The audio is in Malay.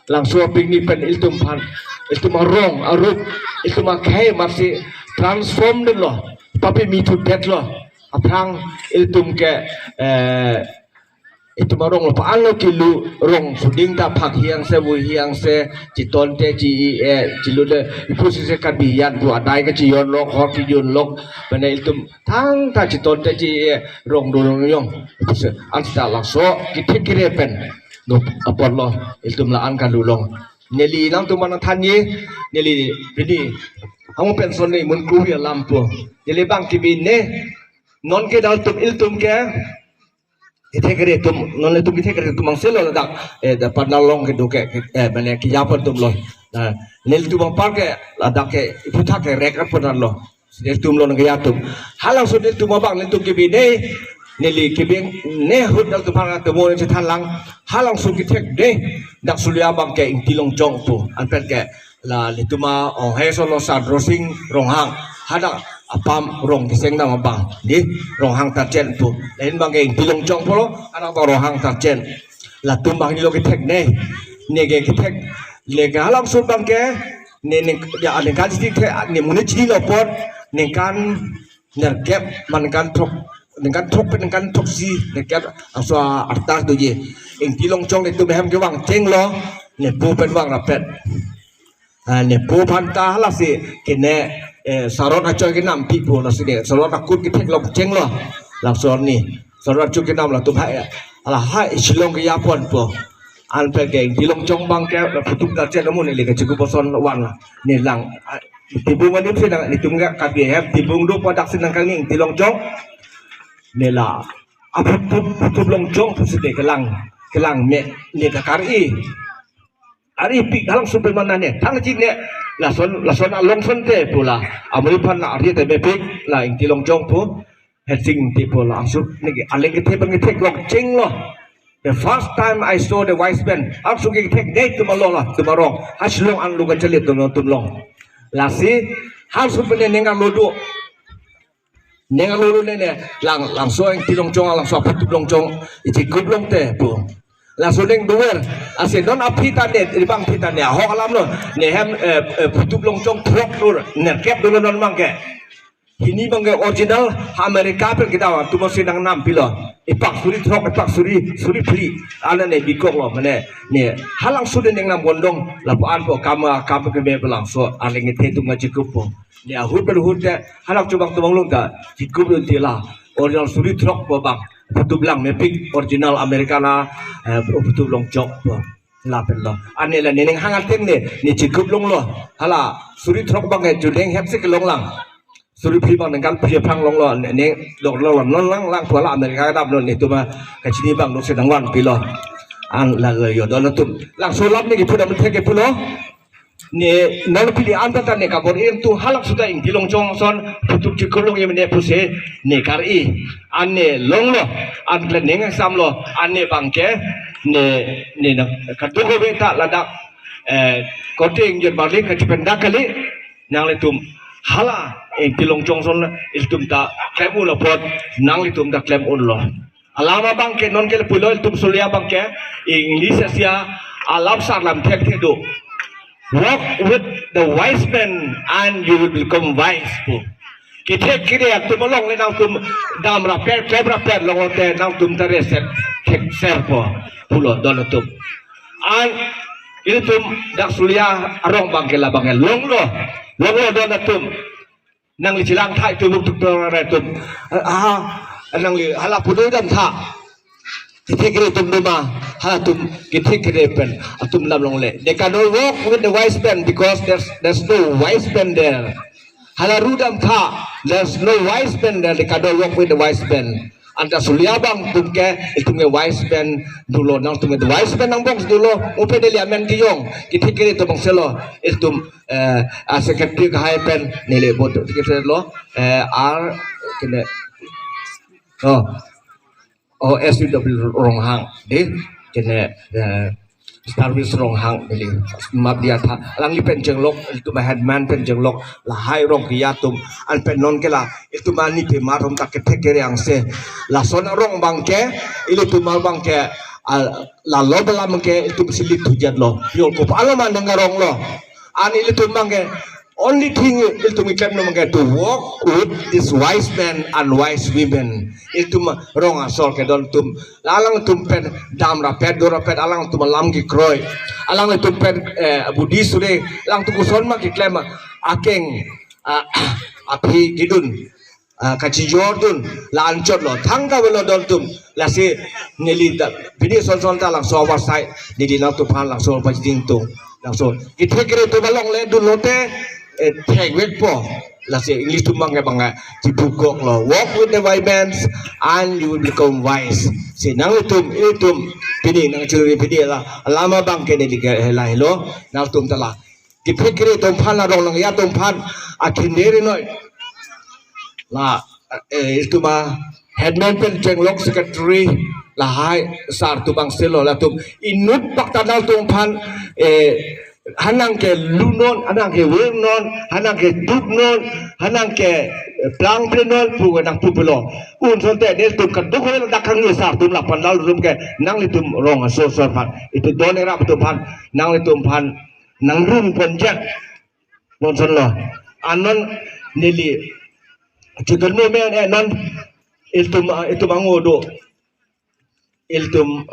langsung ping ni pen iltum pan iltum rong arup iltum kai masih transform den loh tapi mi tu pet loh aprang iltum ke itu marong lo paan lo kilu rong suding ta phak hiang se bu hiang se chiton te chi chilu de ipusi se kan bian bu adai ka chi yon lok hor ki yon lok bane iltum thang ta chiton te chi rong do yong ipusi ansta lakso ki thikire pen no apon lo iltum la an kan dulong neli nang tu man than ye neli bini hang pen son ni mun ku ya lam tu neli bang ki bin ne non ke dal tum iltum ke Itekere tum non le tum itekere tum ang selo dak da panalong ke duke bane ki yapan tum lo nel tum ang parke dak ke iputak ke rek apan lo nel tum lo ngai atum halang so nel tum abang nel tum ke bine neli ke bing ne hud dal tum hang tum mo ne thalang halang so ki tek de dak sulia bang ke intilong jong tu an pen ke la le tuma ong he so lo sa drosing rong hang hada apam rong kiseng nama bang di rong hang tarjen tu lain bang yang tilong jong polo anak bang rong hang tarjen la tumbang ni lo kitek ne ge kitek le ga halam sur bang ke ne ya ada kan siti ke ne mun ji lo pot ne kan nerkep man kan tok dengan tok dengan tok si nerkep aswa artas do je yang tilong jong le tu behem ke wang ceng lo ne pu pen wang rapet ne pu panta hala si kene sarot acoy ke nam pipo la sini sarot akut ke tek lok ceng lo langsor ni sarot acoy ke nam la tu hai ala hai silong ke yapon po an pe ke dilong jong bang ke putuk da chen mo ni le ke cukup boson wan ni lang tibung ni sedang ditungga ka bi have tibung do produk senang kali dilong jong ni la putuk long jong sede kelang me ni ka kari ari pik dalam super mana ne thang chin ne la son along son te pula amri phan na ari te be pik la ing tilong jong pu het sing ti pula asuk ni aleng ke te bang ke tek lok ching lo the first time I saw the wise man asuk ke tek date tu malo la tu marong haslong an lu ka chelit tu long la si hal super ne ngang lodu ngang lodu ne lang so ing tilong jong lang so put long jong iti kublong te pu la suling duwer asin non apita ne ibang pita ne ho alam lo ne hem putup long jong trok nur ne kep dulu non mangke ini bangke original Amerika per kita tu masih nang nam pilo ipak suri trok ipak suri pli ana ne bikok lo mane ne halang sude nang nam gondong lapuan po kama ke be belang so aling te tu ngaji kupo ne ahut berhut halang cubang tu banglung ta jikup tila original suri trok po bang putup lang mepik original Americana putup long jok la pen lo ane la neneng hangat tem ne ni jikup long lo hala suri trok bang e juleng hep sik long lang suri pri bang dengan pria phang long lo ne dok lo non lang pula Amerika dap lo ni tu ma ka chini bang lo sedang wan pi lo an la yo do lo tu lang so lap ni ki pudam the ke pulo ne nal pili anta ta ne ka bor em tu halak sudah ing dilong jong son putup jikulong ye ne puse ne kari ane long lo an le neng sam lo ane bangke ne na katu ko beta ladak koting jen balik ka cipendak kali nang le tum hala ing dilong jong son iltum ta klem ulo pot nang le tum da klem un lo alama bangke non ke pulo iltum sulia bangke English asia alap sar lam tek do walk with the wise man and you will become wise po kita kira tu melong le nang tum dam rapet long te nang tum tare set kek ser po pulo don tum an itu tum dak sulia arong bangkela bangel long lo don tum nang li cilang thai tu tuk re tum nang li hala pudo dam tha kita kira tum duma hala tum kita kira pen atum lam long le they cannot walk with the wise man because there's no wise man there hala rudam tha there's no wise man there they cannot walk with the wise man anta sulia bang tum ke itu nge wise man dulo nang tum the wise man nang box dulo upe de liamen kiyong kita kira tum bang selo itu secretary ka hai pen nele bot kita lo r kene SUW rong hang deh kene service rong hang ini map dia tha lang li pen jeng lok itu ma headman pen jeng lok la hai rong kia tum an pen non ke la itu ma ni pe marom tak ke kere yang se la son rong bangke ile tu mal bangke la lo bala mangke itu silit hujan lo yo ko alaman dengarong lo ani itu mangke only thing itu mikan no mangke to walk with this wise men and wise women itu rong asol ke don tum lalang tum pen dam ra pet do ra pet alang tum lam ki kroi alang tum pen budi sure lang tu kuson ma ki klema akeng api gidun kaci Jordan la ancot lo thangka belo don tum la si neli da bini son ta lang so wa sai ni di lang tu pan lang so pa jing tu lang so ithe kre tu balong le du lote thek wek po la si English tu mang bang ti bukok lo walk with the wise men and you will become wise si nang itum bini nang churi bini la lama bang ke ni ke la hello nang tum ta la ithe kre tum pan la rong lang ya tum pan akin ne noi la itu mah headman pen jenglok secretary la hai sar tu bang selo la tum inut pak tanal tum pan hanang ke lunon hanang ke wernon hanang ke duknon hanang ke plang prenon pu nang pu belo un sonte ne tum kan duk hol dak kan sar tum la pan dal rum ke nang li tum rong so pan itu don era tum pan nang li tum pan nang rum pon jak non son lo anon nili Jika men nan iltum angodo iltum